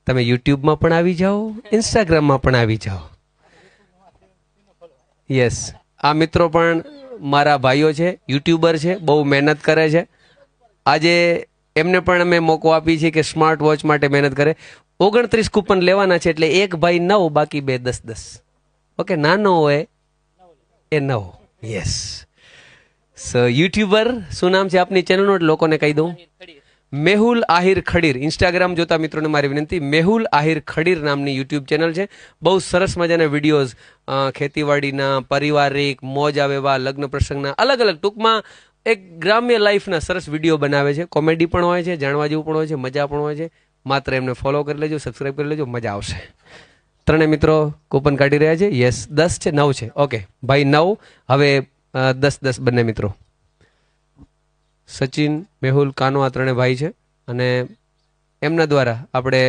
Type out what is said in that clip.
તમે યુટ્યુબમાં પણ આવી જાઓ, ઇન્સ્ટાગ્રામમાં પણ આવી જાઓ. યસ, આ મિત્રો પણ મારા ભાઈઓ છે, યુટ્યુબર છે, બહુ મહેનત કરે છે. આજે એમને પણ અમે મોકો આપી છે કે સ્માર્ટ વોચ માટે મહેનત કરે. 29 કૂપન લેવાના છે, એટલે એક ભાઈ 9, બાકી 2 10. ઓકે, નાનો હોય એ 9. યસ. સો યુટ્યુબર, શું નામ છે આપની ચેનલનું લોકોને કહી દઉં? મેહુલ આહિર ખડીર. ઇન્સ્ટાગ્રામ જોતા મિત્રોને મારી વિનંતી, મેહુલ આહિર ખડીર નામની યુટ્યુબ ચેનલ છે. બહુ સરસ મજાના વિડીયોઝ, ખેતીવાડીના, પારિવારિક, મોજ આવેવા, લગ્ન પ્રસંગના, અલગ અલગ, ટૂંકમાં એક ગ્રામ્ય લાઈફના સરસ વિડીયો બનાવે છે. કોમેડી પણ હોય છે, જાણવા જેવું પણ હોય છે, મજા પણ હોય છે. માત્ર એમને ફોલો કરી લેજો, સબસ્ક્રાઈબ કરી લેજો, મજા આવશે. ત્રણેય મિત્રો કૂપન કાઢી રહ્યા છે. યસ, 10 છે, 9 છે. ઓકે ભાઈ 9, હવે 10 બંને મિત્રો. સચિન, મેહુલ, કાનો, આ ત્રણેય ભાઈ છે અને એમના દ્વારા આપણે